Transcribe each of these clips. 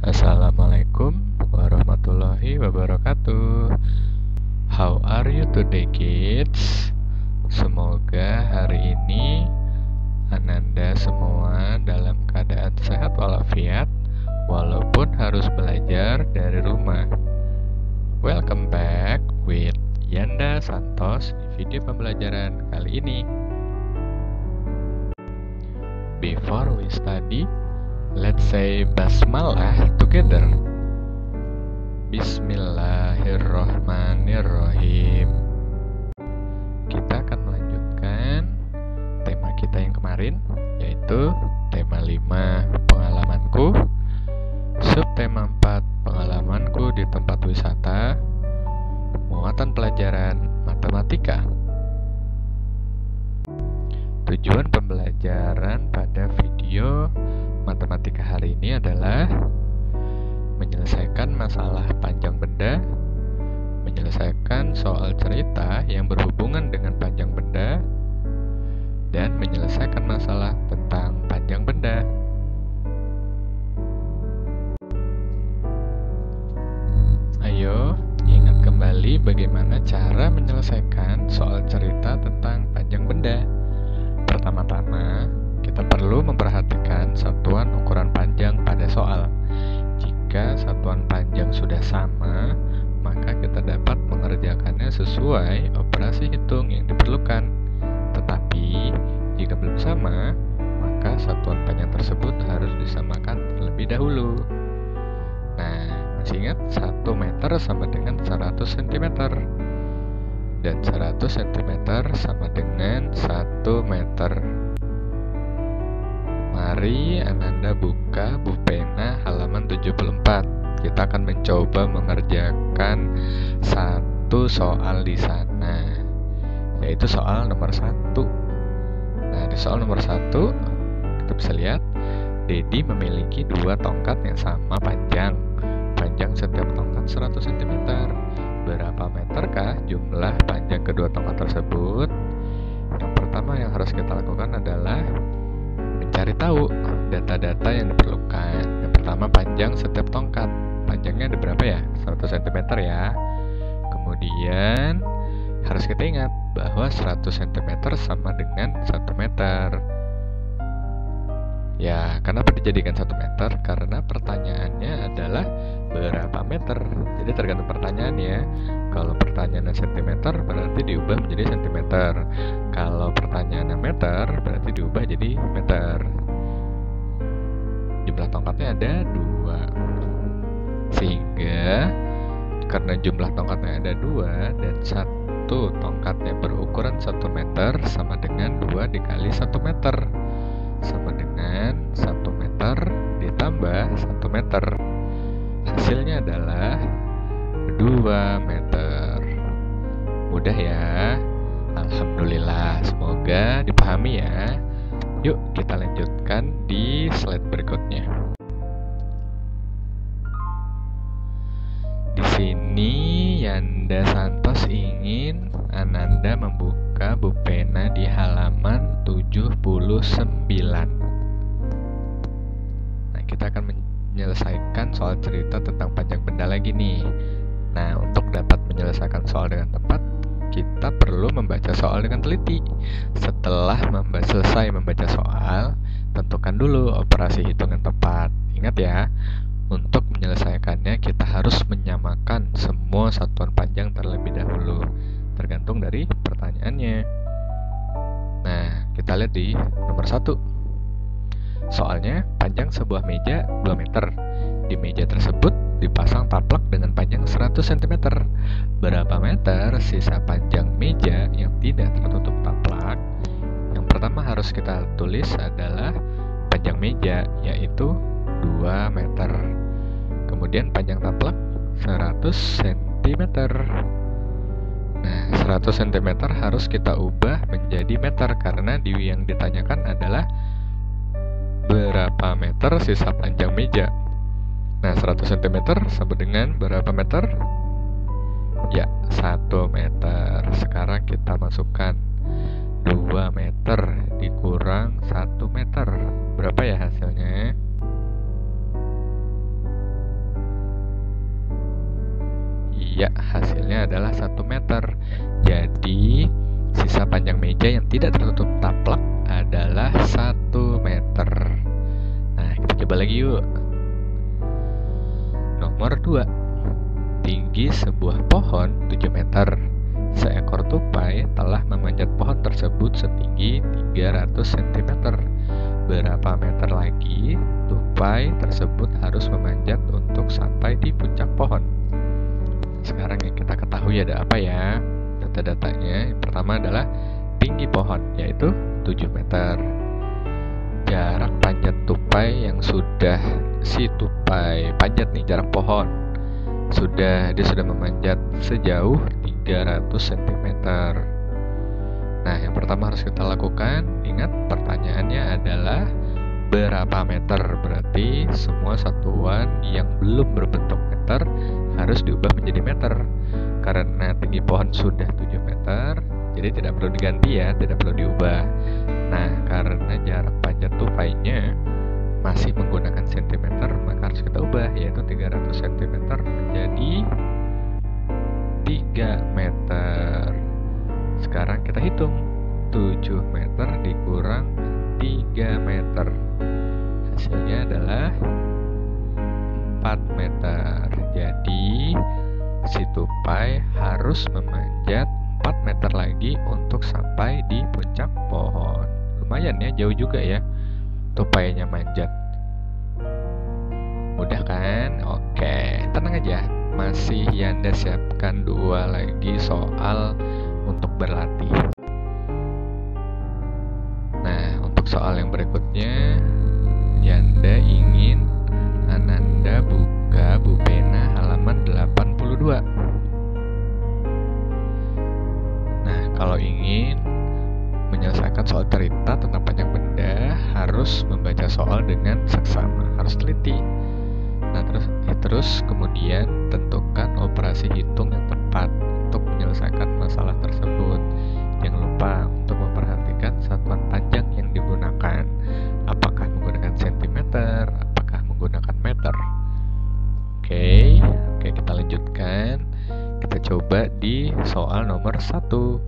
Assalamualaikum warahmatullahi wabarakatuh. How are you today, kids? Semoga hari ini Ananda semua dalam keadaan sehat walafiat, walaupun harus belajar dari rumah. Welcome back with Yanda Santos di video pembelajaran kali ini. Before we study, let's say basmalah together. Bismillahirrohmanirrohim. Kita akan melanjutkan tema kita yang kemarin, yaitu tema 5 pengalamanku, subtema 4 pengalamanku di tempat wisata, muatan pelajaran matematika. Tujuan pembelajaran pada video matematika hari ini adalah menyelesaikan masalah panjang benda, menyelesaikan soal cerita yang berhubungan dengan panjang benda, dan menyelesaikan masalah tentang panjang benda. Ayo, ingat kembali bagaimana cara menyelesaikan soal cerita tentang panjang benda. Pertama-tama, kita perlu memperhatikan satuan ukuran panjang pada soal. Jika satuan panjang sudah sama, maka kita dapat mengerjakannya sesuai operasi hitung yang diperlukan. Tetapi, jika belum sama, maka satuan panjang tersebut harus disamakan terlebih dahulu. Nah, masih ingat 1 meter sama dengan 100 cm. Dan 100 cm sama dengan 1 meter. Mari Ananda buka buku pena halaman 74. Kita akan mencoba mengerjakan satu soal di sana, yaitu soal nomor 1. Nah, di soal nomor 1 kita bisa lihat Dedi memiliki 2 tongkat yang sama panjang. Panjang setiap tongkat 100 cm. Berapa meterkah jumlah panjang kedua tongkat tersebut? Yang pertama yang harus kita lakukan adalah mencari tahu data-data yang diperlukan. Yang pertama, panjang setiap tongkat. Panjangnya ada berapa ya? 100 cm ya. Kemudian harus kita ingat bahwa 100 cm sama dengan 1 meter. Ya, kenapa dijadikan 1 meter? Karena pertanyaannya adalah berapa meter. Jadi tergantung pertanyaannya. Kalau pertanyaannya cm berarti diubah menjadi cm. Kalau pertanyaannya meter berarti diubah jadi meter. Jumlah tongkatnya ada 2. Sehingga karena jumlah tongkatnya ada 2 dan satu tongkatnya berukuran 1 meter sama dengan 2 dikali 1 meter sama dengan 1 meter ditambah 1 meter. Hasilnya adalah 2 meter. Mudah ya. Alhamdulillah, semoga dipahami ya. Yuk kita lanjutkan di slide berikutnya. Di sini Yanda Santos ingin Ananda membuka buku pena di halaman 79. Nah, kita akan menyelesaikan soal cerita tentang panjang benda lagi nih. Nah, untuk dapat menyelesaikan soal dengan tepat, kita perlu membaca soal dengan teliti. Setelah selesai membaca soal, tentukan dulu operasi hitung yang tepat. Ingat ya, untuk menyelesaikannya kita harus menyamakan semua satuan panjang terlebih dahulu, tergantung dari pertanyaannya. Nah, kita lihat di nomor 1. Soalnya, panjang sebuah meja 2 meter. Di meja tersebut dipasang taplak dengan panjang 100 cm. Berapa meter sisa panjang meja yang tidak tertutup taplak? Yang pertama harus kita tulis adalah panjang meja, yaitu 2 meter. Kemudian panjang taplak 100 cm. Nah, 100 cm harus kita ubah menjadi meter karena yang ditanyakan adalah berapa meter sisa panjang meja. Nah, 100 cm sama dengan berapa meter? Ya, 1 meter. Sekarang kita masukkan 2 meter dikurang 1 meter. Berapa ya hasilnya? Ya, hasilnya adalah 1 meter. Jadi, sisa panjang meja yang tidak tertutup taplak adalah 1 meter. Nah, kita coba lagi yuk. Nomor 2. Tinggi sebuah pohon 7 meter. Seekor tupai telah memanjat pohon tersebut setinggi 300 cm. Berapa meter lagi tupai tersebut harus memanjat untuk sampai di puncak pohon? Sekarang yang kita ketahui ada apa ya? Data-datanya yang pertama adalah tinggi pohon, yaitu 7 meter. Jarak panjat tupai yang sudah si tupai panjat nih, jarak pohon dia sudah memanjat sejauh 300 cm. Nah, yang pertama harus kita lakukan, ingat pertanyaannya adalah berapa meter. Berarti semua satuan yang belum berbentuk meter harus diubah menjadi meter. Karena tinggi pohon sudah 7 meter, jadi tidak perlu diganti ya, tidak perlu diubah. Nah, karena jarak panjat tupainya masih menggunakan cm, maka harus kita ubah, yaitu 300 cm menjadi 3 meter. Sekarang kita hitung, 7 meter dikurang 3 meter. Hasilnya adalah 4 meter. Jadi, si tupai harus memanjat 4 meter lagi untuk sampai di puncak pohon. Lumayan ya, jauh juga ya tupainya manjat. Mudah kan? Oke, tenang aja. Masih Yanda siapkan 2 lagi soal untuk berlatih. Nah, untuk soal yang berikutnya, Yanda ingin Ananda buka Bu Pena halaman 82. Nah, kalau ingin menyelesaikan soal cerita tentang panjang benda, harus membaca soal dengan seksama, harus teliti. Nah, terus kemudian tentukan operasi hitung yang tepat untuk menyelesaikan masalah tersebut. Jangan lupa untuk memperhatikan satuan panjang yang digunakan. Apakah menggunakan sentimeter, apakah menggunakan meter. Oke, kita lanjutkan. Kita coba di soal nomor 1.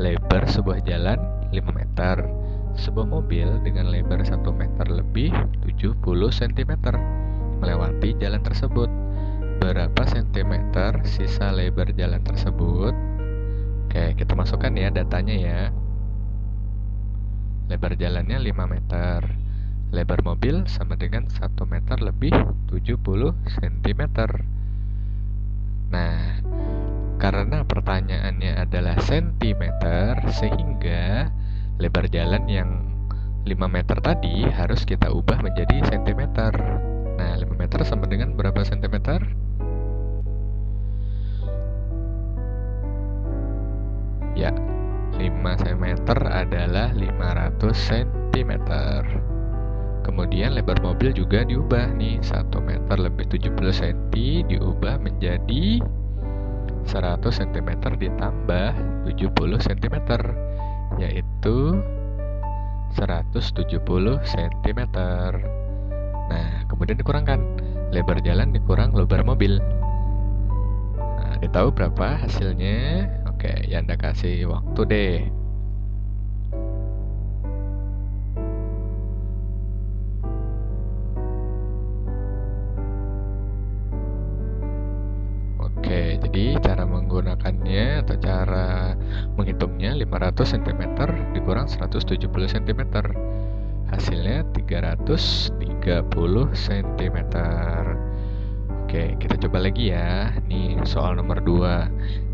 Lebar sebuah jalan 5 meter. Sebuah mobil dengan lebar 1 meter lebih 70 cm melewati jalan tersebut. Berapa sentimeter sisa lebar jalan tersebut? Oke, kita masukkan ya datanya ya. Lebar jalannya 5 meter. Lebar mobil sama dengan 1 meter lebih 70 cm. Nah, karena pertanyaannya adalah sentimeter, sehingga lebar jalan yang 5 meter tadi harus kita ubah menjadi sentimeter. Nah, 5 meter sama dengan berapa sentimeter? Ya, 5 cm adalah 500 cm. Kemudian lebar mobil juga diubah nih, 1 meter lebih 70 cm diubah menjadi 100 cm ditambah 70 cm, yaitu 170 cm. Nah, kemudian dikurangkan lebar jalan dikurang lebar mobil. Nah, ditahu berapa hasilnya? Oke, Yanda kasih waktu deh. Oke, jadi cara menggunakannya atau cara menghitungnya 500 cm dikurang 170 cm. Hasilnya 330 cm. Oke, kita coba lagi ya. Nih soal nomor 2.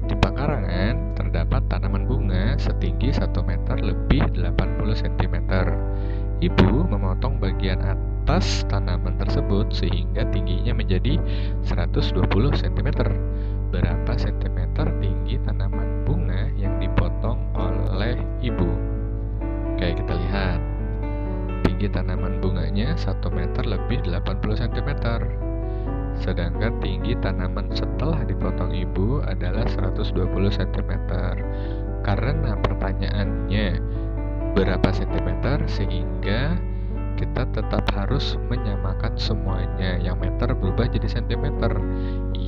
Di pekarangan terdapat tanaman bunga setinggi 1 meter lebih 80 cm. Ibu memotong bagian atas tanaman tersebut sehingga tingginya menjadi 120 cm. Berapa centimeter tinggi tanaman bunga yang dipotong oleh ibu? Oke, kita lihat. Tinggi tanaman bunganya 1 meter lebih 80 cm. Sedangkan tinggi tanaman setelah dipotong ibu adalah 120 cm. Karena pertanyaannya berapa centimeter, sehingga kita tetap harus menyamakan semuanya. Yang meter berubah jadi centimeter.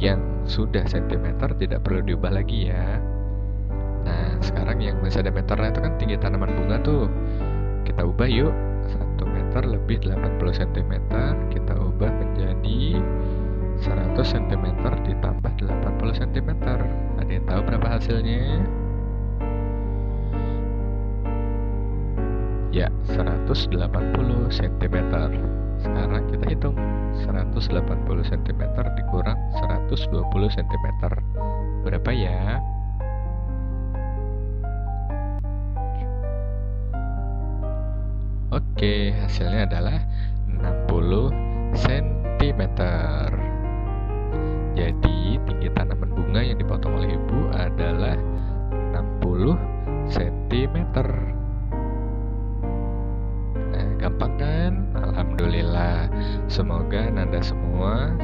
yang sudah sentimeter tidak perlu diubah lagi ya. Nah, sekarang yang masih ada meternya itu kan tinggi tanaman bunga tuh. Kita ubah yuk. 1 meter lebih 80 cm kita ubah menjadi 100 cm ditambah 80 cm. Ada yang tahu berapa hasilnya? Ya, 180 cm. Sekarang kita hitung 180 cm dikurang 120 cm. Berapa ya? Oke, hasilnya adalah 60 cm. Jadi, tinggi tanaman bunga yang dipotong oleh ibu adalah 60 cm. Nah, gampang kan? Alhamdulillah. Semoga Anda semua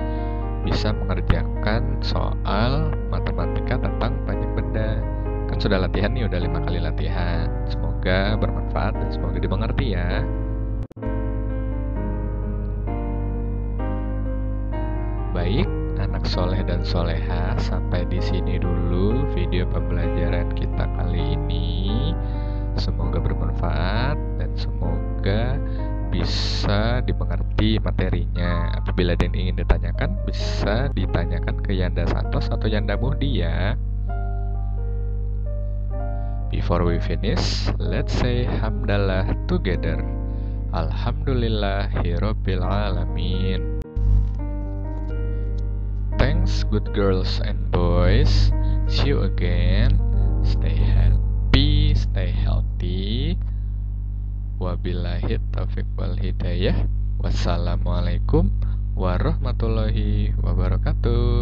bisa mengerjakan soal matematika tentang panjang benda. Kan sudah latihan nih, udah 5 kali latihan. Semoga bermanfaat dan semoga dimengerti ya. Baik, anak soleh dan soleha, sampai di sini dulu video pembelajaran kita kali ini. Semoga bermanfaat dan semoga bisa dimengerti materinya. Apabila ada yang ingin ditanyakan, bisa ditanyakan ke Yanda Santos atau Yanda Muhdi ya. Before we finish, let's say hamdalah together. Alhamdulillahirabbil alamin. Thanks good girls and boys. See you again. Stay happy, stay healthy. Wabillahi taufiq wal hidayah. Wassalamualaikum warahmatullahi wabarakatuh.